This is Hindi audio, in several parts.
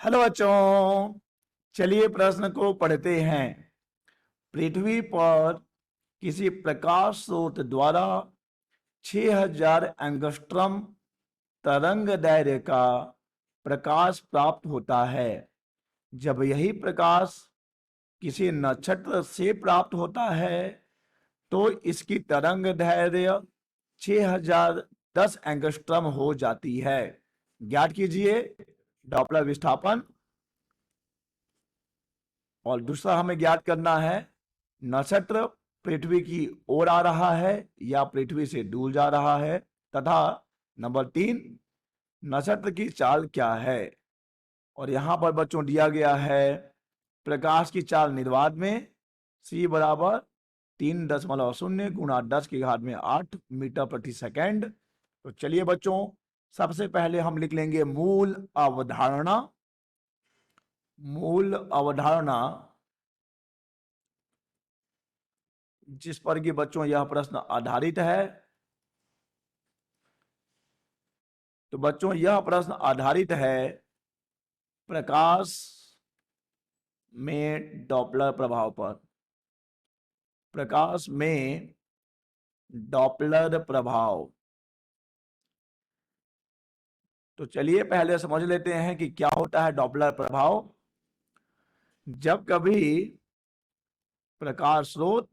हेलो बच्चों, चलिए प्रश्न को पढ़ते हैं। पृथ्वी पर किसी प्रकाश स्रोत द्वारा 6000 एंगस्ट्रम तरंग दैर्घ्य का प्रकाश प्राप्त होता है। जब यही प्रकाश किसी नक्षत्र से प्राप्त होता है तो इसकी तरंग दैर्घ्य 6010 एंगस्ट्रम हो जाती है। ज्ञात कीजिए डॉपलर विस्थापन। और दूसरा हमें ज्ञात करना है नक्षत्र पृथ्वी की ओर आ रहा है या पृथ्वी से दूर जा रहा है, तथा नंबर 3 नक्षत्र की चाल क्या है। और यहां पर बच्चों दिया गया है प्रकाश की चाल निर्वात में c बराबर 3.0 गुणा 10⁸ मीटर प्रति सेकेंड। तो चलिए बच्चों, सबसे पहले हम लिख लेंगे मूल अवधारणा। मूल अवधारणा जिस पर कि बच्चों यह प्रश्न आधारित है। तो बच्चों यह प्रश्न आधारित है प्रकाश में डॉपलर प्रभाव पर। प्रकाश में डॉपलर प्रभाव। तो चलिए पहले समझ लेते हैं कि क्या होता है डॉपलर प्रभाव। जब कभी प्रकाश स्रोत,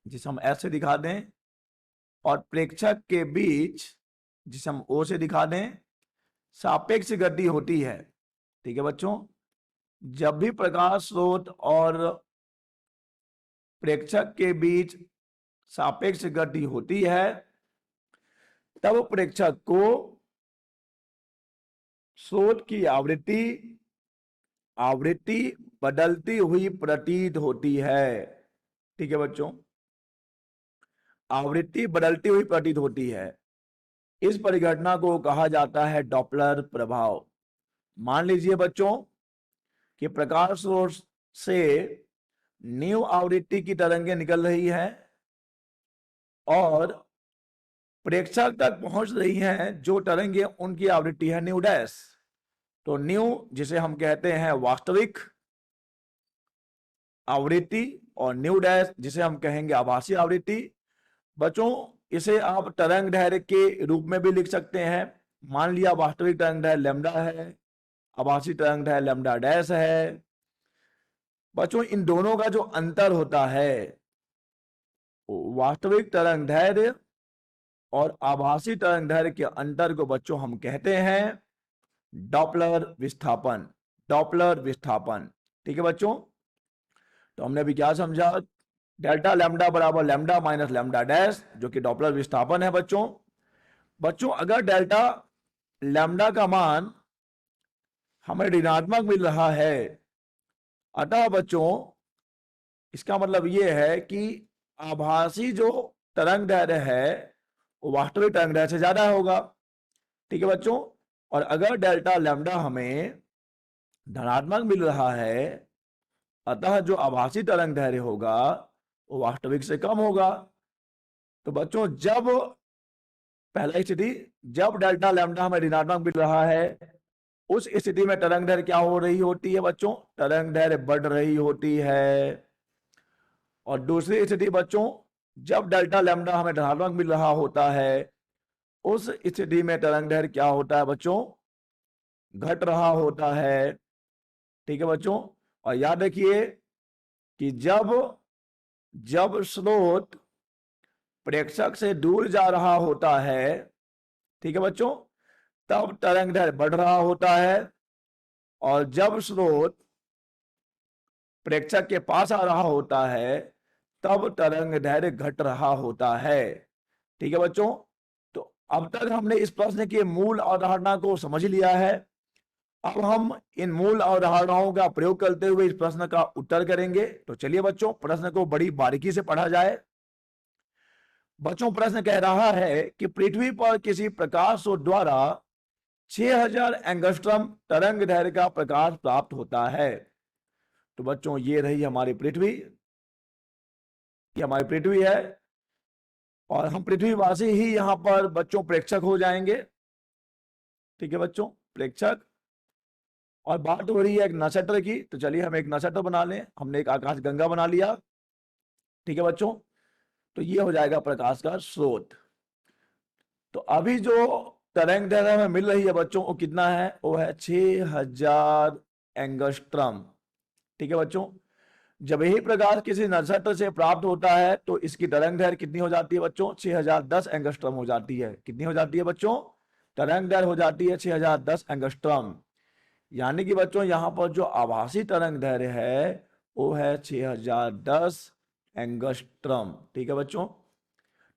जिसे हम एस से दिखा दें, और प्रेक्षक के बीच, जिसे हम ओ से दिखा दें, सापेक्ष गति होती है। ठीक है बच्चों, जब भी प्रकाश स्रोत और प्रेक्षक के बीच सापेक्ष गति होती है तब प्रेक्षक को स्रोत की आवृत्ति बदलती हुई प्रतीत होती है। ठीक है बच्चों, आवृत्ति बदलती हुई प्रतीत होती है। इस परिघटना को कहा जाता है डॉपलर प्रभाव। मान लीजिए बच्चों कि प्रकाश स्रोत से न्यू आवृत्ति की तरंगें निकल रही है और प्रेक्षक तक पहुंच रही हैं जो तरंगें, उनकी आवृत्ति है न्यू डैश। तो न्यू जिसे हम कहते हैं वास्तविक आवृत्ति और न्यू डैश जिसे हम कहेंगे आभासी आवृत्ति। बच्चों इसे आप तरंग दैर्घ्य के रूप में भी लिख सकते हैं। मान लिया वास्तविक तरंग दैर्घ्य लैम्डा है, आभासी तरंग दैर्घ्य लैम्डा डैश है। बच्चों इन दोनों का जो अंतर होता है, वास्तविक तरंग दैर्घ्य और आभासी तरंग दैर्घ्य के अंतर को बच्चों हम कहते हैं डॉपलर विस्थापन। डॉपलर विस्थापन। ठीक है बच्चों, तो हमने अभी क्या समझा, डेल्टा लैम्डा बराबर लैम्डा माइनस लैम्डा डैश, जो कि डॉपलर विस्थापन है। बच्चों अगर डेल्टा लैम्डा का मान हमें ऋणात्मक मिल रहा है, अतः बच्चों इसका मतलब यह है कि आभासी जो तरंग दैर्घ्य है वो वास्तविक तरंग दैर्घ्य से ज्यादा होगा। ठीक है बच्चों, और अगर डेल्टा लैम्डा हमें धनात्मक मिल रहा है, अतः जो आभासी तरंग दैर्घ्य होगा वो वास्तविक से कम होगा। तो बच्चों जब पहला स्थिति, जब डेल्टा लैम्डा हमें ऋणात्मक मिल रहा है, उस स्थिति में तरंग दैर्घ्य क्या हो रही होती है बच्चों, तरंग दैर्घ्य बढ़ रही होती है। और दूसरी स्थिति बच्चों, जब डेल्टा लैम्डा हमें धनात्मक मिल रहा होता है, उस स्थिति में तरंग दैर्घ्य क्या होता है बच्चों, घट रहा होता है। ठीक है बच्चों, और याद रखिए कि जब स्रोत प्रेक्षक से दूर जा रहा होता है, ठीक है बच्चों, तब तरंग दैर्घ्य बढ़ रहा होता है, और जब स्रोत प्रेक्षक के पास आ रहा होता है तब तरंग दैर्घ्य घट रहा होता है। ठीक है बच्चों, तो अब तक हमने इस प्रश्न की मूल अवधारणा को समझ लिया है। अब हम इन मूल अवधारणाओं का प्रयोग करते हुए इस प्रश्न का उत्तर करेंगे। तो चलिए बच्चों प्रश्न को बड़ी बारीकी से पढ़ा जाए। बच्चों प्रश्न कह रहा है कि पृथ्वी पर किसी प्रकाश स्रोत द्वारा 6000 एंगस्ट्रम तरंग दैर्घ्य का प्रकाश प्राप्त होता है। तो बच्चों ये रही हमारी पृथ्वी, ये हमारी पृथ्वी है, और हम पृथ्वीवासी ही यहां पर बच्चों प्रेक्षक हो जाएंगे। ठीक है बच्चों, प्रेक्षक। और बात हो रही है एक नक्षत्र की, तो चलिए हम एक नक्षत्र बना लें। हमने एक आकाश गंगा बना लिया, ठीक है बच्चों। तो ये हो जाएगा प्रकाश का स्रोत। तो अभी जो तरंग दैर्घ्य हमें मिल रही है बच्चों, वो कितना है? वो है 6000 एंगस्ट्रम, ठीक है बच्चों। जब यही प्रकाश किसी नक्षत्र से प्राप्त होता है तो इसकी तरंग दैर्घ्य कितनी हो जाती है बच्चों? 6010 एंगस्ट्रम हो जाती है। कितनी हो जाती है बच्चों? तरंग दैर्घ्य हो जाती है 6010 एंगस्ट्रम। यानी कि बच्चों यहाँ पर जो आभासी तरंग दैर्घ्य है वो है 6010 एंगस्ट्रम, ठीक है बच्चों।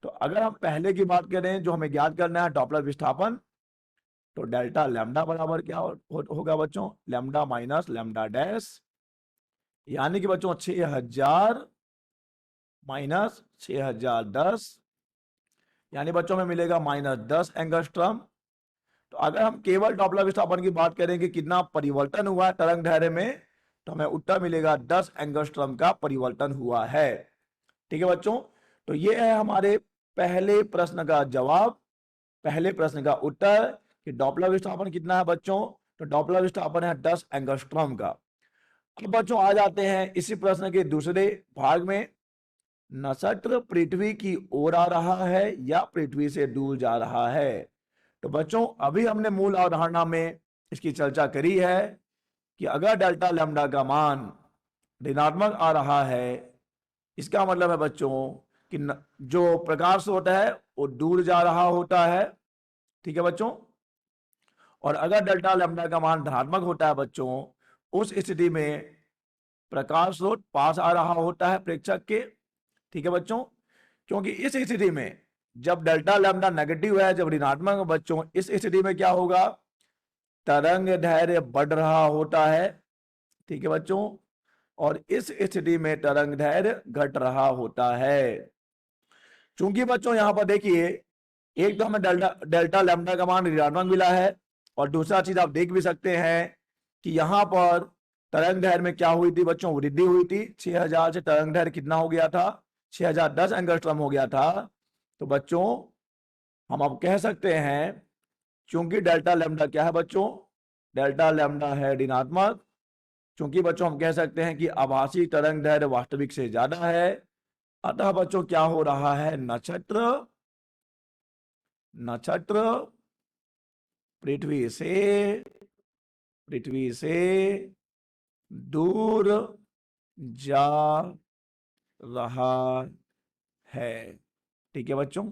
तो अगर हम पहले की बात करें, जो हमें ज्ञात करना है डॉपलर विस्थापन, तो डेल्टा लैम्डा बराबर क्या होगा बच्चों? लैम्डा माइनस लैम्डा डैश, यानी कि बच्चों 6000 माइनस 6010, यानी बच्चों में मिलेगा -10 एंगस्ट्रम। तो अगर हम केवल डॉपलर विस्थापन की बात करें कि कितना परिवर्तन हुआ है तरंग दैर्घ्य में, तो हमें उत्तर मिलेगा 10 एंगस्ट्रम का परिवर्तन हुआ है, ठीक है बच्चों। तो ये है हमारे पहले प्रश्न का जवाब, पहले प्रश्न का उत्तर कि डॉपलर विस्थापन कितना है बच्चों? तो डॉपलर विस्थापन है 10 एंगस्ट्रॉम का। अब बच्चों आ जाते हैं इसी प्रश्न के दूसरे भाग में। नक्षत्र पृथ्वी की ओर आ रहा है या पृथ्वी से दूर जा रहा है? तो बच्चों अभी हमने मूल अवधारणा में इसकी चर्चा करी है कि अगर डेल्टा लैम्डा का मान ऋणात्मक आ रहा है, इसका मतलब है बच्चों कि जो प्रकाश होता है वो दूर जा रहा होता है, ठीक है बच्चों। और अगर डेल्टा लैम्डा का मान धनात्मक होता है बच्चों, उस स्थिति में प्रकाश स्रोत पास आ रहा होता है प्रेक्षक के, ठीक है बच्चों। क्योंकि इस स्थिति में जब डेल्टा लैम्डा नेगेटिव है, जब ऋणात्मक है बच्चों, इस स्थिति में क्या होगा? तरंग दैर्घ्य बढ़ रहा होता है, ठीक है बच्चों। और इस स्थिति में तरंग दैर्घ्य घट रहा होता है। चूंकि बच्चों यहां पर देखिए, एक तो हमें डेल्टा लैम्डा का मान ऋणात्मक मिला है, और दूसरा चीज आप देख भी सकते हैं कि यहां पर तरंग दैर्घ्य में क्या हुई थी बच्चों? वृद्धि हुई थी। 6000 से तरंग दैर्घ्य कितना हो गया था? 6010 एंगस्ट्रॉम हो गया था। तो बच्चों हम अब कह सकते हैं, क्योंकि डेल्टा लैम्डा क्या है बच्चों? डेल्टा लैम्डा है ऋणात्मक। चूंकि बच्चों हम कह सकते हैं कि आभासी तरंग दैर्घ्य वास्तविक से ज्यादा है, अतः बच्चों क्या हो रहा है? नक्षत्र नक्षत्र पृथ्वी से दूर जा रहा है, ठीक है बच्चों।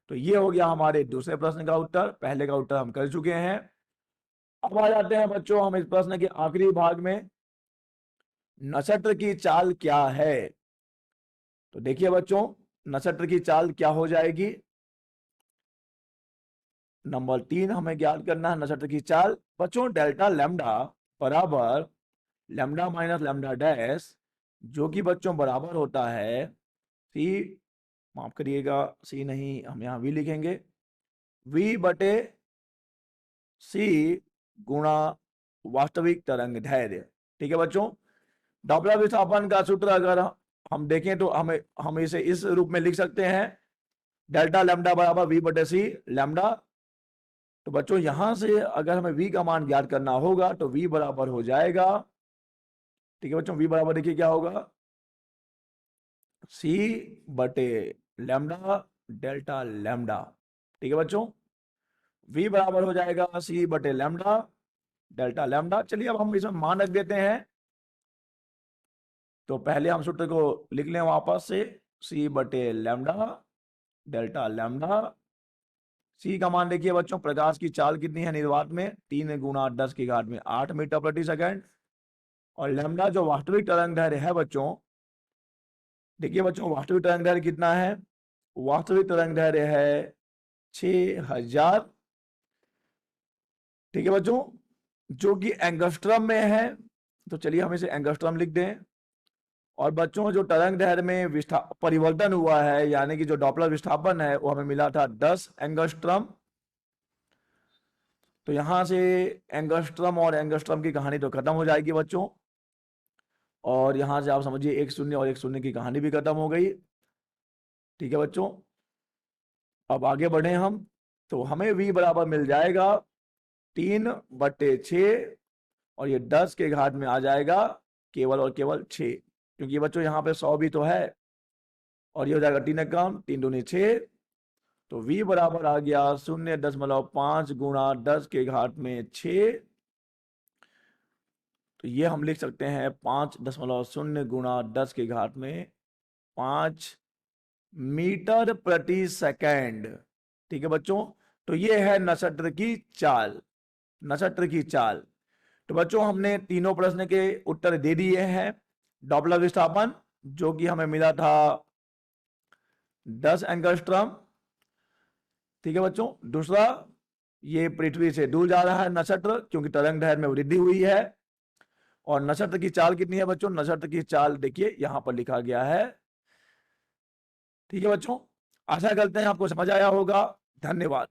तो ये हो गया हमारे दूसरे प्रश्न का उत्तर। पहले का उत्तर हम कर चुके हैं। अब आ जाते हैं बच्चों हम इस प्रश्न के आखिरी भाग में, नक्षत्र की चाल क्या है? तो देखिए बच्चों, नक्षत्र की चाल क्या हो जाएगी? नंबर 3 हमें ज्ञात करना है नक्षत्र की चाल। बच्चों डेल्टा लैम्डा बराबर लैम्डा माइनस लैम्डा डैश, जो कि बच्चों बराबर होता है सी, माफ करिएगा सी नहीं, हम यहाँ वी लिखेंगे, वी बटे सी गुणा वास्तविक तरंग दैर्घ्य, ठीक है बच्चों। डॉपलर विस्थापन का सूत्र अगर हम देखें तो हम इसे इस रूप में लिख सकते हैं, डेल्टा लैम्डा बराबर वी बटे सी लैम्डा। तो बच्चों यहां से अगर हमें v का मान ज्ञात करना होगा तो v बराबर हो जाएगा, ठीक है बच्चों, v बराबर देखिए क्या होगा? c बटे लैम्डा डेल्टा लैम्डा, ठीक है बच्चों। v बराबर हो जाएगा c बटे लैम्डा डेल्टा लैम्डा। चलिए अब हम इसमें मान रख देते हैं। तो पहले हम सूत्र को लिख लें वापस से, c बटे लैम्डा डेल्टा लैम्डा। सी का मान देखिए बच्चों, प्रकाश की चाल कितनी है निर्वात में? 3 गुणा 10 की घात में 8 मीटर प्रति सेकंड। और लैम्डा जो वास्तविक तरंग दैर्घ्य है बच्चों, देखिए बच्चों वास्तविक तरंग दैर्घ्य कितना है? वास्तविक तरंग दैर्घ्य है 6000, ठीक है बच्चों, जो कि एंगस्ट्रम में है। तो चलिए हम इसे एंगस्ट्रम लिख दें। और बच्चों जो तरंग दैर्घ्य में परिवर्तन हुआ है, यानी कि जो डॉपलर विस्थापन है, वो हमें मिला था 10 एंगस्ट्रम। तो यहां से एंगस्ट्रम और एंगस्ट्रम की कहानी तो खत्म हो जाएगी बच्चों, और यहां से आप समझिए एक शून्य और एक शून्य की कहानी भी खत्म हो गई, ठीक है बच्चों। अब आगे बढ़े हम, तो हमें v बराबर मिल जाएगा 3/6 और ये 10 के घात में आ जाएगा केवल और केवल 6, क्योंकि बच्चों यहाँ पे 100 भी तो है, और ये हो जाएगा 3 काम 3 दूनी 6, तो v बराबर आ गया 0.5 गुणा 10 के घात में 6। तो ये हम लिख सकते हैं 5.0 गुणा 10 के घात में 5 मीटर प्रति सेकंड। ठीक है बच्चों, तो ये है नक्षत्र की चाल, नक्षत्र की चाल। तो बच्चों हमने तीनों प्रश्न के उत्तर दे दिए हैं। डॉपलर विस्थापन जो कि हमें मिला था 10 एंगस्ट्रॉम। ठीक है बच्चों, दूसरा ये पृथ्वी से दूर जा रहा है नक्षत्र, क्योंकि तरंग दैर्ध्य में वृद्धि हुई है। और नक्षत्र की चाल कितनी है बच्चों, नक्षत्र की चाल देखिए यहां पर लिखा गया है। ठीक है बच्चों, आशा करते हैं आपको समझ आया होगा। धन्यवाद।